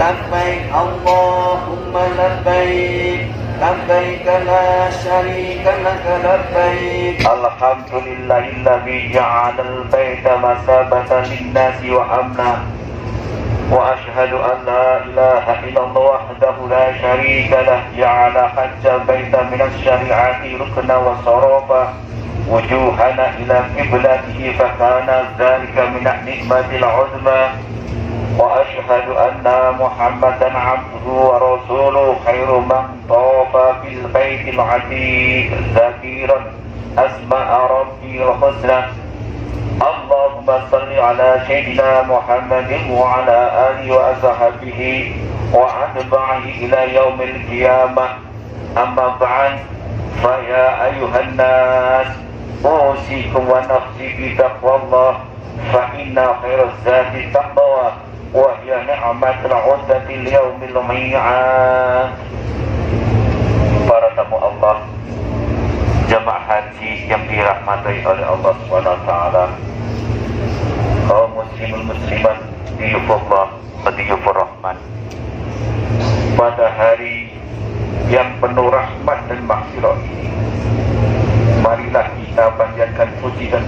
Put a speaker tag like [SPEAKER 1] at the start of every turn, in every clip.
[SPEAKER 1] لبيك اللهم لبيك لبيك لا شريك لك لبيك الحمد لله الذي جعل البيت مثابة للناس وأمنا وأشهد أن لا إله إلا الله وحده لا شريك له جعل حج البيت من الشريعة ركنا وصرفا وجوهنا إلى قبلته فكان ذلك من النعمة العظمى وأشهد أن محمدا عبده ورسوله خير من طاف في البيت العتيق ذاكرا أسماء ربي الحسنى اللهم صل على سيدنا محمد وعلى آله وأصحابه وأتباعه إلى يوم القيامة أما بعد فيا أيها الناس أوصيكم ونفسي بتقوى الله فإن خير الزاد التقوى وهي نعمة العدة اليوم الميعاد. Para tamu Allah, jamaah haji yang dirahmati oleh Allah SWT, kaum muslimin muslimat, diyufullah wa diyufur rahman. Pada hari yang penuh rahmat dan maghfirah ini, marilah kita panjatkan puji dan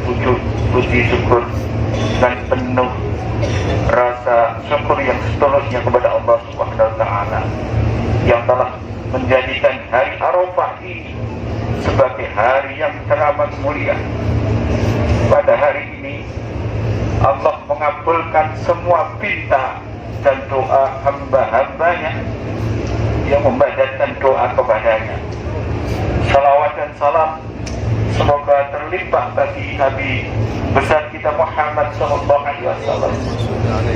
[SPEAKER 1] puji syukur dan penuh rasa syukur yang seterusnya kepada Allah Subhanahu wa taala yang telah menjadikan hari Arafah ini sebagai hari yang teramat mulia. Pada hari ini Allah mengabulkan semua pinta dan doa hamba-hambanya yang membacakan doa kepadanya. Salawat dan salam semoga terlimpah bagi Nabi besar kita Muhammad SAW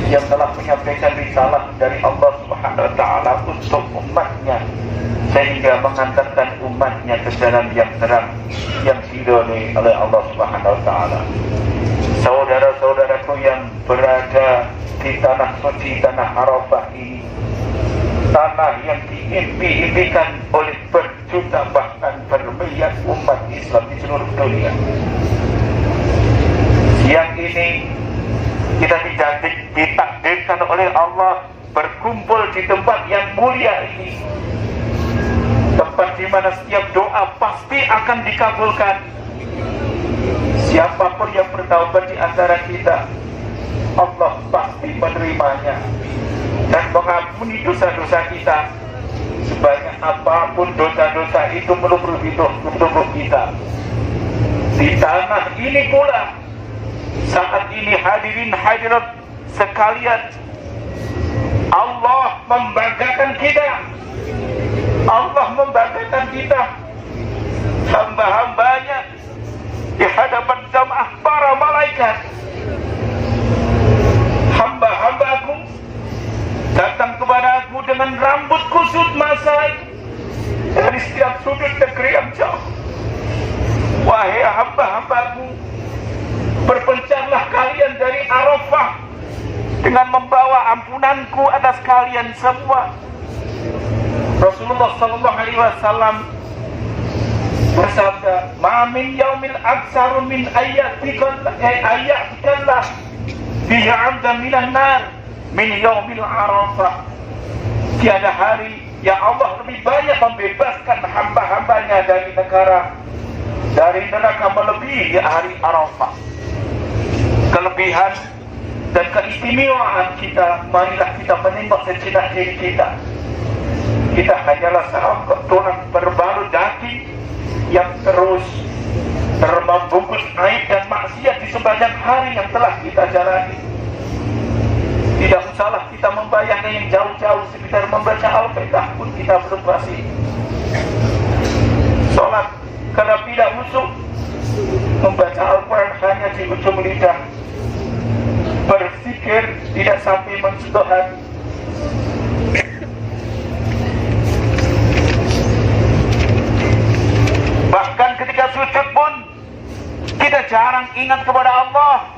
[SPEAKER 1] yang telah menyampaikan risalah dari Allah Subhanahu wa taala untuk umatnya sehingga mengantarkan umatnya ke jalan yang terang yang diridhoi oleh Allah Subhanahu wa taala. Saudara-saudaraku yang berada di tanah suci, tanah Arafah ini, tanah yang diimpi-impikan oleh berjuta bahkan bermiliar umat Islam di seluruh dunia. Yang ini kita ditakdirkan oleh Allah berkumpul di tempat yang mulia ini, tempat di mana setiap doa pasti akan dikabulkan. Siapapun yang bertaubat di antara kita, Allah pasti menerimanya dan mengampuni dosa-dosa kita sebanyak apapun dosa-dosa itu meluruhi tubuh kita. Di tanah ini pula saat ini hadirin hadirat sekalian, Allah membanggakan kita. Allah membanggakan kita, hamba-hambanya di hadapan jamaah para malaikat. Hamba-hambaku datang kepada aku dengan rambut kusut masai dari setiap sudut negeri yang jauh. Wahai hamba-hambaku, berpencarlah kalian dari Arafah dengan membawa ampunanku atas kalian semua. Rasulullah sallallahu alaihi wasallam bersabda, "Ma min yaumil aktsaru min ayatikallah fihi 'abdan minan nar min yaumil Arafah." Tiada hari yang Allah lebih banyak membebaskan hamba-hambanya dari neraka melebihi hari Arafah. Kelebihan dan keistimewaan kita, marilah kita menimbang sejenak diri kita. Kita hanyalah seekor tulang berbalut daging yang terus membungkus aib dan maksiat di sepanjang hari yang telah kita jalani. Tidak usahlah kita membayangkan yang jauh-jauh, sekedar membaca Al-Fatihah pun kita belum fasih. Sholat karena tidak khusyuk, membaca Al-Quran hanya di ujung lidah, berzikir tidak sampai menyentuh hati. Bahkan ketika sujud pun kita jarang ingat kepada Allah.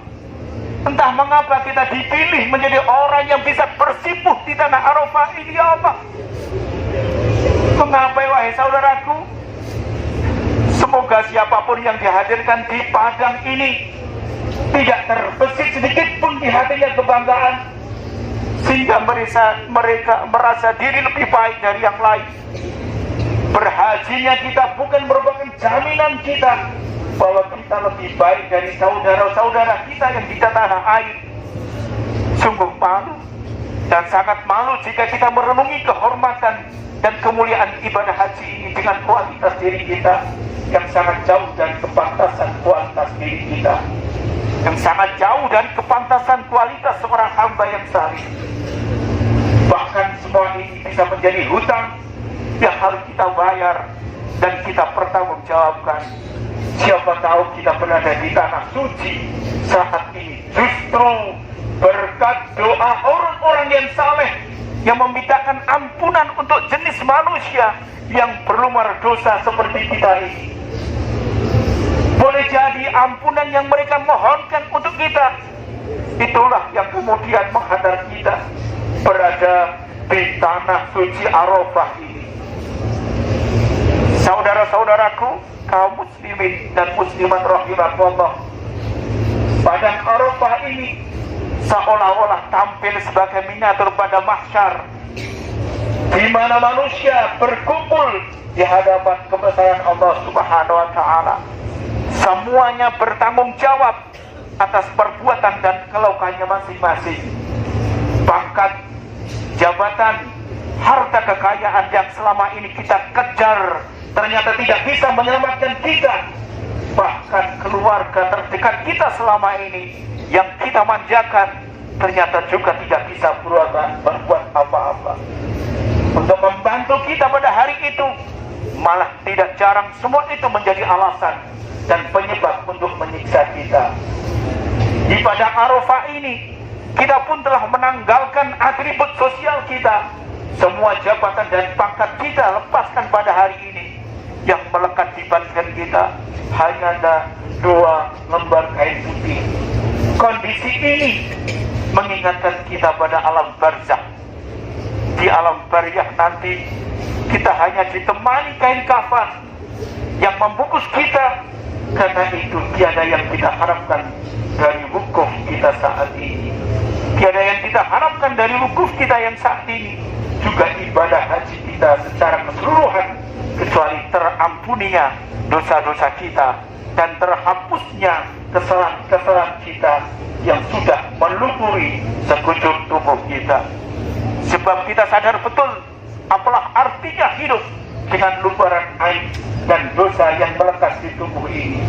[SPEAKER 1] Entah mengapa kita dipilih menjadi orang yang bisa bersimpuh di tanah Arafah ini, ya Allah. Mengapa wahai saudaraku? Semoga siapapun yang dihadirkan di padang ini tidak terbesit sedikit pun di hatinya kebanggaan. sehingga mereka merasa diri lebih baik dari yang lain. Berhajinya kita bukan merupakan jaminan kita bahwa kita lebih baik dari saudara-saudara kita yang di tanah air. Sungguh malu dan sangat malu jika kita merenungi kehormatan dan kemuliaan ibadah haji ini dengan kualitas diri kita yang sangat jauh dari kepantasan kualitas diri kita, yang sangat jauh dari kepantasan kualitas seorang hamba yang saleh. Bahkan semua ini bisa menjadi hutang yang harus kita bayar dan kita pertanggungjawabkan. Siapa tahu kita berada di tanah suci saat ini justru berkat doa orang-orang yang saleh yang memintakan ampunan untuk jenis manusia yang berlumar dosa seperti kita ini. Boleh jadi ampunan yang mereka mohonkan untuk kita, itulah yang kemudian menghantar kita berada di tanah suci Arafah ini. Saudara-saudaraku, kaum muslimin dan muslimat rahimakumullah, padang Arafah ini seolah-olah tampil sebagai miniatur pada mahsyar, di mana manusia berkumpul di hadapan kebesaran Allah Subhanahu wa Ta'ala. Semuanya bertanggung jawab atas perbuatan dan kelaukannya masing-masing. Pangkat, jabatan, harta kekayaan yang selama ini kita kejar ternyata tidak bisa menyelamatkan kita. Bahkan keluarga terdekat kita selama ini yang kita manjakan ternyata juga tidak bisa berbuat apa-apa untuk membantu kita pada hari itu. Malah tidak jarang semua itu menjadi alasan dan penyebab untuk menyiksa kita. Di padang Arafah ini kita pun telah menanggalkan atribut sosial kita. Semua jabatan dan pangkat kita lepaskan pada hari ini. Yang melekat di badan kita hanya ada 2 lembar kain putih. Kondisi ini mengingatkan kita pada alam barzakh. Di alam barzakh nanti kita hanya ditemani kain kafan yang membungkus kita. Karena itu tiada yang kita harapkan dari wukuf kita saat ini. Tiada yang kita harapkan dari wukuf kita yang saat ini. Juga ibadah haji kita secara keseluruhan, kecuali terampuninya dosa-dosa kita dan terhapusnya kesalahan-kesalahan kita yang sudah melumuri sekujur tubuh kita. Sebab kita sadar betul apalah artinya hidup dengan lubaran aib dan dosa yang melekat di tubuh ini.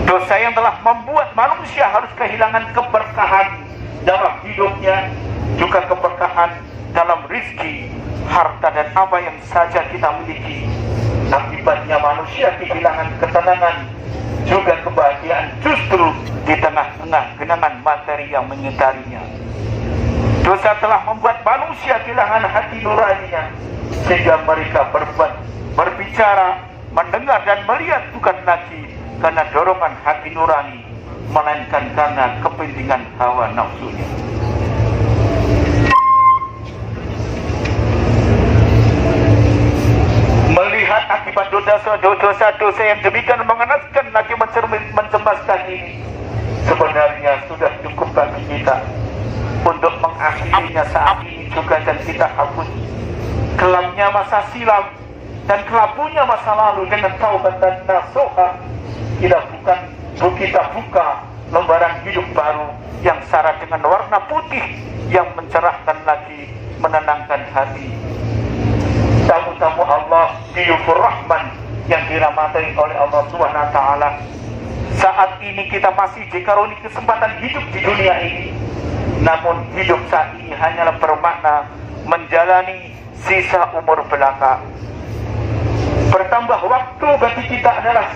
[SPEAKER 1] Dosa yang telah membuat manusia harus kehilangan keberkahan dalam hidupnya, juga keberkahan dalam rizki, harta dan apa yang saja kita miliki. Akibatnya manusia kehilangan ketenangan, juga kebahagiaan justru di tengah-tengah genangan materi yang menyertainya. Dosa telah membuat manusia kehilangan hati nuraninya, sehingga mereka berbicara, mendengar dan melihat bukan lagi karena dorongan hati nurani, melainkan karena kepentingan hawa nafsunya. Melihat akibat dosa-dosa yang demikian mengenaskan lagi mencemaskan ini, sebenarnya sudah cukup bagi kita untuk mengakhirinya saat ini juga, dan kita hapus kelamnya masa silam dan kelabunya masa lalu dengan taubat dan nasuha. Kita buka lembaran hidup baru yang syarat dengan warna putih yang mencerahkan lagi, menenangkan hati. Tamu-tamu Allah, diyufur rahman yang dirahmati oleh Allah Subhanahu wa Ta'ala. Saat ini kita masih dikaruniai kesempatan hidup di dunia ini, namun hidup saat ini hanyalah bermakna menjalani sisa umur belaka. Bertambah waktu bagi kita adalah